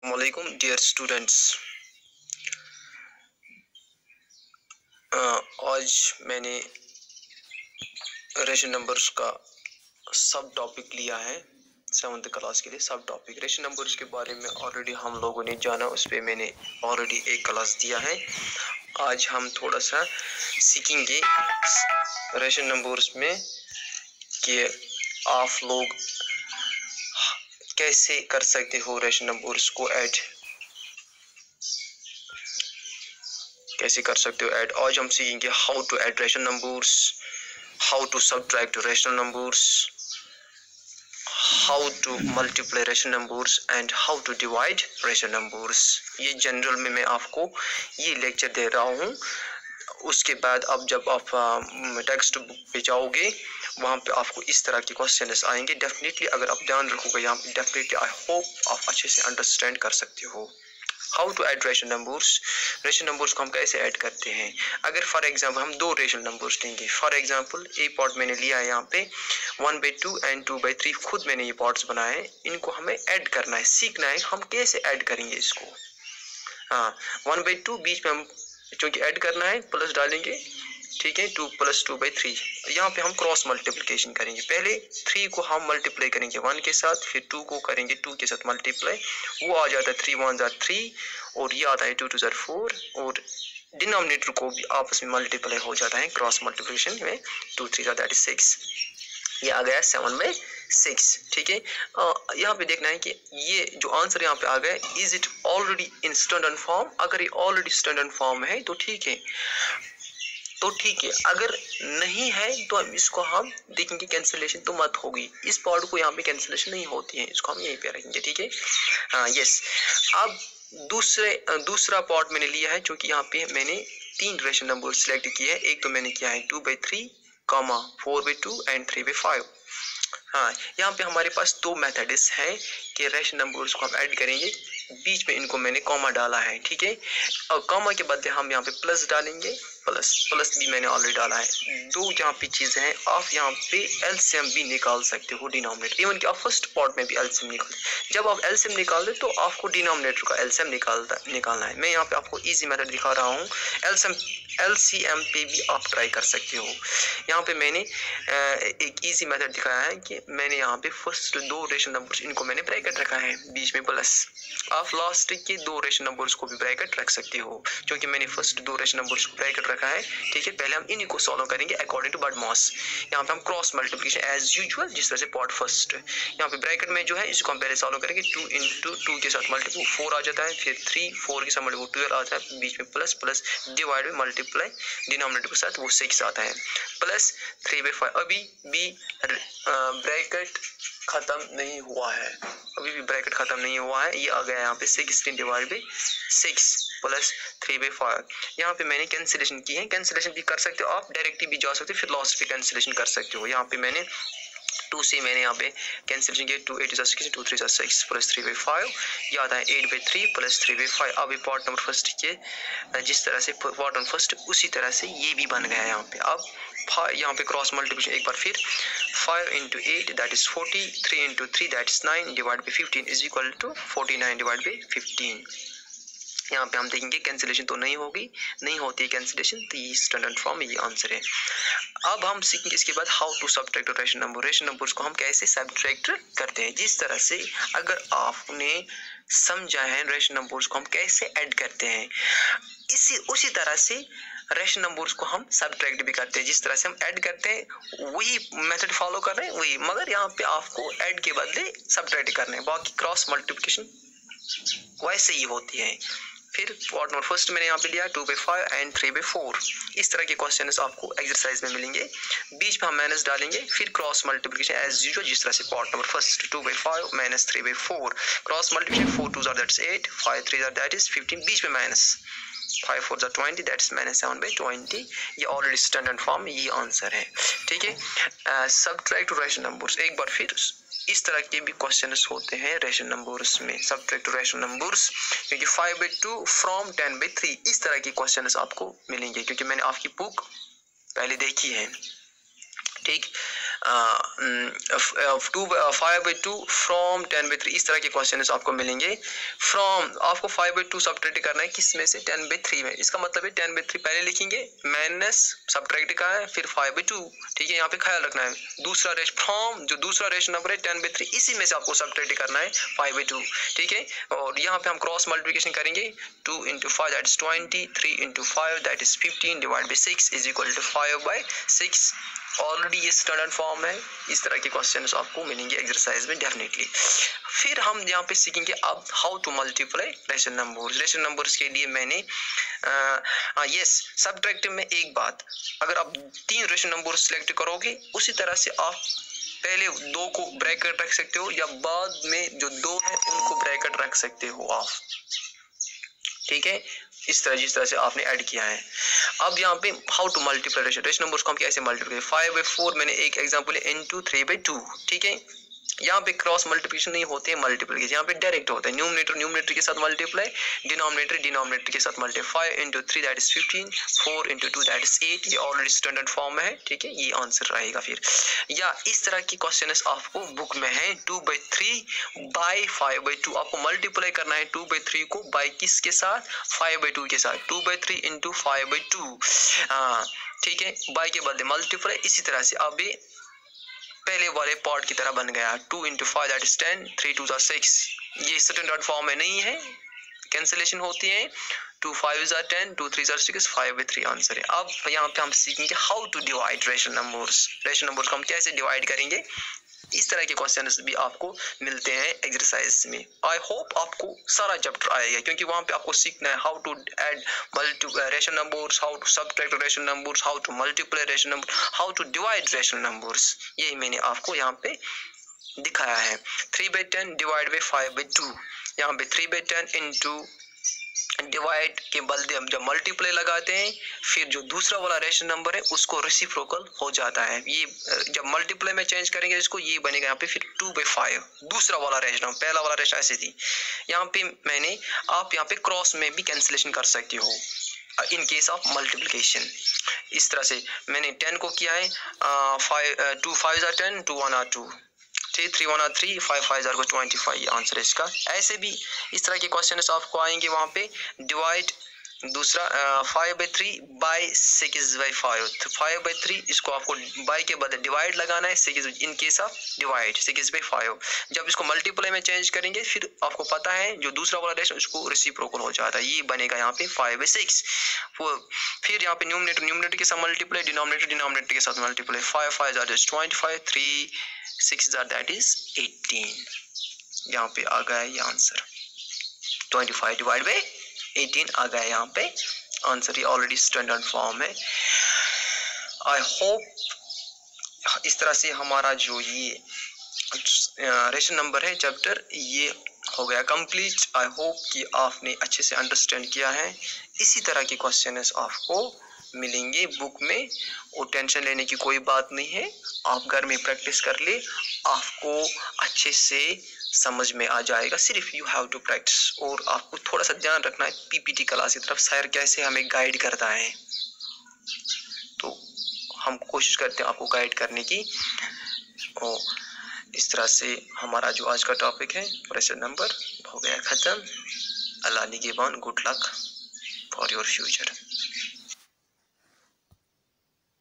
वालेकुम dear students. आज मैंने रेशन नंबर्स का सब टॉपिक लिया है 7th क्लास के लिए। सब टॉपिक रेशन नंबर्स के बारे में ऑलरेडी हम लोगों ने जाना, उस पर मैंने ऑलरेडी एक क्लास दिया है। आज हम थोड़ा सा सीखेंगे रेशन नंबर्स में कि आप लोग कैसे कर सकते हो रेशन नंबर्स को ऐड, कैसे कर सकते हो ऐड। आज हम सीखेंगे how to add rational numbers, how to subtract rational numbers, how to multiply rational numbers and how to divide rational numbers. ये जनरल में मैं आपको ये लेक्चर दे रहा हूँ। उसके बाद अब जब आप टेक्स्ट बुक पे जाओगे वहाँ पे आपको इस तरह के क्वेश्चंस आएंगे। डेफिनेटली अगर आप ध्यान रखोगे यहाँ पे, डेफिनेटली आई होप आप अच्छे से अंडरस्टैंड कर सकते हो। How to add rational numbers, rational numbers को हम कैसे ऐड करते हैं। अगर फॉर एग्जांपल हम दो रेशनल नंबर्स लेंगे, फॉर एग्जांपल ए पार्ट मैंने लिया है यहाँ पे 1/2 एंड 2/3, खुद मैंने ये पार्ट्स बनाए हैं, इनको हमें ऐड करना है, सीखना है हम कैसे ऐड करेंगे इसको। हाँ, 1/2 बीच में हम क्योंकि ऐड करना है प्लस डालेंगे, ठीक है। 2 + 2/3 यहाँ पे हम क्रॉस मल्टीप्लिकेशन करेंगे। पहले 3 को हम मल्टीप्लाई करेंगे 1 के साथ, फिर 2 को करेंगे 2 के साथ मल्टीप्लाई, वो आ जाता है 3 1 = 3 और ये आता है 2 2 = 4 और डिनोमिनेटर को भी आपस में मल्टीप्लाई हो जाता है क्रॉस मल्टीप्लिकेशन में। 2 3 = 6, ये आ गया 7/6, ठीक है। यहाँ पे देखना है कि ये जो आंसर यहाँ पे आ गया, is it already in standard form. अगर ये ऑलरेडी स्टैंडर्ड फॉर्म है तो ठीक है, अगर नहीं है तो इसको हम देखेंगे कैंसिलेशन तो मत होगी, इस पार्ट को यहाँ पे कैंसिलेशन नहीं होती है, इसको हम यहीं पे रखेंगे, ठीक है। हाँ यस। अब दूसरा पार्ट मैंने लिया है, जो कि यहाँ पे मैंने 3 रेशनल नंबर सिलेक्ट किए हैं। एक तो मैंने किया है 2/3, 4/2 एंड 3/5। हाँ, यहाँ पे हमारे पास 2 मेथड्स हैं कि रेशनल नंबर्स को हम ऐड करेंगे। बीच में इनको मैंने कॉमा डाला है, ठीक है। और कॉमा के बदले हम यहाँ पे प्लस डालेंगे, प्लस भी मैंने ऑलरेडी डाला है। 2 यहाँ पे चीजें हैं, आप यहाँ पे एलसीएम भी निकाल सकते हो, डिनोमिनेटर। इवन कि आप फर्स्ट पार्ट में भी एलसीएम निकाल, जब आप एलसीएम निकाल दे तो आपको डिनोमिनेटर का एलसीएम निकालना है। मैं यहाँ पे आपको इजी मेथड दिखा रहा हूँ। एलसीएम पे भी आप ट्राई कर सकते हो। यहाँ पे मैंने एक इजी मेथड दिखाया है कि मैंने यहाँ पे फर्स्ट 2 रेशनल नंबर्स, इनको मैंने ब्रैकेट रखा है, बीच में प्लस। आप लास्ट के 2 रेशनल नंबर्स को भी ब्रैकेट रख सकते हो, क्योंकि मैंने फर्स्ट 2 रेशनल नंबर्स को ब्रैकेट रखा है, ठीक है। पहले हम इन्हीं को सॉल्व करेंगे अकॉर्डिंग टू BODMAS। यहाँ पे हम क्रॉस मल्टीप्लिकेशन एज यूजुअल, जिस तरह से पार्ट फर्स्ट यहाँ पे ब्रैकेट में जो है इसको हम पहले सॉल्व करेंगे। 2 × 2 के साथ मल्टीप्लाई 4 आ जाता है, फिर 3 4 के साथ मल्टीप्लाई 12 आता है, बीच में प्लस डिवाइड में मल्टीप्लाई डिनोमिनेटर के साथ वो 6 आता है, प्लस 3/5। अभी भी ब्रैकेट खत्म नहीं हुआ है, ये आ गया यहाँ पे 16 / 6 प्लस 3/5। यहाँ पे मैंने कैंसिलेशन की है, कैंसिलेशन भी कर सकते हो आप, डायरेक्टली भी जा सकते हो, फिर लास्ट पे कैंसिलेशन कर सकते हो। यहाँ पे मैंने 2 से मैंने यहाँ पे कैंसिलेशन किया, 2 8 = 16, 2 3 = 6 प्लस 3/5, ये आता है 8/3 प्लस 3/5। अब ये पार्ट नंबर फर्स्ट के जिस तरह से पार्ट नंबर फर्स्ट, उसी तरह से ये भी बन गया यहाँ पे। अब यहाँ पे क्रॉस मल्टीप्लिकेशन एक बार फिर, 5 × 8 that is 40, 3 × 3 that is 9 divide by 15 is equal to 49 divide by 15। यहाँ पे हम देखेंगे कैंसिलेशन तो नहीं होती है कैंसिलेशन, तो ये स्टैंडर्ड फॉर्म में ये आंसर है। अब हम सीखेंगे इसके बाद how to subtract rational number. Rational numbers को हम कैसे सब्ट्रैक्ट करते हैं, जिस तरह से अगर आपने समझा है रेशनल नंबर्स को हम कैसे ऐड करते हैं, उसी तरह से रेशनल नंबर्स को हम सब्ट्रैक्ट भी करते हैं। जिस तरह से हम ऐड करते हैं वही मेथड फॉलो कर रहे हैं वही, मगर यहाँ पे आपको ऐड के बदले सब्ट्रैक्ट करना है। बाकी क्रॉस मल्टीप्लिकेशन वैसे ही होती है। फिर पार्ट नंबर फर्स्ट मैंने यहाँ पे लिया 2/5 एंड 3/4। इस तरह के क्वेश्चंस आपको एक्सरसाइज में मिलेंगे। बीच में हम माइनस डालेंगे, फिर क्रॉस मल्टीप्लिकेशन एज यूजुअल, जिस तरह से part number first 2/5 minus 3/4, cross multiplication 4 2 = 8, 5 3 = 15, बीच में माइनस 5 4 = 20 दैट इज -7/20। ये ऑलरेडी स्टैंडर्ड फॉर्म, ये आंसर है, ठीक है। सब्ट्रैक्ट रेशनल नंबर्स, एक बार फिर इस तरह के भी क्वेश्चंस होते हैं रेशनल नंबर्स में, सब्ट्रैक्ट रेशनल नंबर्स, क्योंकि 5/2 फ्रॉम 10/3 इस तरह के क्वेश्चंस आपको मिलेंगे, क्योंकि मैंने आपकी बुक पहले देखी है, ठीक। 5/2 फ्रॉम 10/3, इस तरह के क्वेश्चन आपको मिलेंगे। फ्रॉम आपको 5/2 सब्ट्रैक्ट करना है किस में से, 10/3 में। इसका मतलब है 10/3 पहले लिखेंगे, माइनस सब्ट्रैक्ट का है, फिर 5/2। ठीक है, यहाँ पे ख्याल रखना है। दूसरा रेशो फ्रॉम, जो दूसरा रेशो नंबर है 10/3, इसी में से आपको सब्ट्रैक्ट करना है 5/2। ठीक है, और यहाँ पे हम क्रॉस मल्टीप्लिकेशन करेंगे। 2 × 5 that is 20, 3 × 5 that is 15 divide by 6 is equal to 5/6। Already ये स्टैंडर्ड फॉर्म है। इस तरह के क्वेश्चंस आपको मिलेंगे एक्सरसाइज में डेफिनेटली। फिर हम यहाँ पे सीखेंगे अब how to multiply rational numbers. Rational numbers के लिए मैंने यस सब्ट्रैक्टिव में एक बात, अगर आप 3 रेशनल नंबर सिलेक्ट करोगे, उसी तरह से आप पहले 2 को ब्रैकेट रख सकते हो, या बाद में जो 2 है उनको ब्रैकेट रख सकते हो आप। ठीक है, इस तरह जिस तरह से आपने ऐड किया है। अब यहाँ पे how to multiply rational numbers को हम कैसे मल्टीप्लाई, 5/4 मैंने एक एग्जांपल है, इनटू 3/2। ठीक है, यहाँ पे क्रॉस मल्टीप्लिकेशन नहीं होते हैं, मल्टीप्लिकेशन यहाँ पे डायरेक्ट होता है। न्यूमरेटर के साथ मल्टीप्लाई, डिनोमिनेटर के साथ multiply. 5 × 3 that is 15, 4 × 2 that is 8। ये ऑलरेडी स्टैंडर्ड फॉर्म है। ठीक है, ये आंसर रहेगा फिर। या इस तरह की क्वेश्चंस आपको बुक में है। 2/3 बाई 5/2 आपको मल्टीप्लाई करना है। 2/3 को बाई किसके साथ, 5/2 के साथ। 2/3 × 5/2। ठीक है, बाई के बदले मल्टीप्लाई। इसी तरह से अब पहले वाले पार्ट की तरह बन गया। 2 × 5 दैट इज 10, 3 × 2 = 6। ये स्टैंडर्ड फॉर्म में नहीं है, कैंसिलेशन होती है। 2 × 5 = 10, 2 × 3 = 6, 5/3 आंसर है। अब यहाँ पे हम सीखेंगे how to divide rational numbers. Rational numbers को हम कैसे डिवाइड करेंगे, इस तरह के क्वेश्चंस भी आपको मिलते हैं एक्सरसाइज में। आई होप आपको सारा चैप्टर आएगा, क्योंकि वहां पे आपको सीखना है how to add rational numbers, how to subtract rational numbers, how to multiply rational number, how to divide rational numbers. यही मैंने आपको यहाँ पे दिखाया है। 3/10 डिवाइड बाई 5/2। यहाँ पे 3/10 इंटू डिवाइड के बदले हम जब मल्टीप्लाई लगाते हैं, फिर जो दूसरा वाला रेशनल नंबर है उसको रेसिप्रोकल हो जाता है। ये जब मल्टीप्लाई में चेंज करेंगे इसको, ये बनेगा यहाँ पे फिर 2/5 दूसरा वाला रेशनल। पहला वाला रेशनल ऐसे थी, यहाँ पे मैंने, आप यहाँ पे क्रॉस में भी कैंसिलेशन कर सकते हो इन केस ऑफ मल्टीप्लिकेशन। इस तरह से मैंने 10 को किया है, 2 × 5 = 10, 2 × 1 = 2, 3 × 1 = 3, 5 × 5 = 25 आंसर है इसका। ऐसे भी इस तरह के क्वेश्चन आपको आएंगे वहां पे। डिवाइड दूसरा 5/3 बाई 6/5। 5/3 इसको आपको बाई के बदले डिवाइड लगाना है, 6 इन केस ऑफ डिवाइड 6/5। जब इसको मल्टीप्लाई में चेंज करेंगे, फिर आपको पता है जो दूसरा वाला रेशनल उसको रेसिप्रोकल हो जाता है। ये बनेगा यहाँ पे 5/6। फिर यहाँ पे न्यूमरेटर के साथ मल्टीप्लाई, डिनोमिनेटर के साथ मल्टीप्लाई। 5 × 5 = 25, 3 × 6 that is 18। यहाँ पे आ गया ये आंसर, 25 डिवाइड बाई 18 आ गया यहाँ पे आंसर। ये ऑलरेडी स्टैंडर्ड फॉर्म है। आई होप इस तरह से हमारा जो ये रेशनल नंबर है चैप्टर, ये हो गया कंप्लीट। आई होप कि आपने अच्छे से अंडरस्टैंड किया है। इसी तरह के क्वेश्चंस आपको मिलेंगे बुक में, और टेंशन लेने की कोई बात नहीं है। आप घर में प्रैक्टिस कर ले, आपको अच्छे से समझ में आ जाएगा। सिर्फ यू हैव टू प्रैक्टिस, और आपको थोड़ा सा ध्यान रखना है पीपीटी क्लास की तरफ सर कैसे हमें गाइड करता है, तो हम कोशिश करते हैं आपको गाइड करने की। और इस तरह से हमारा जो आज का टॉपिक है रेशनल नंबर हो गया खत्म। अल्लाह निगहबान, good luck for your future.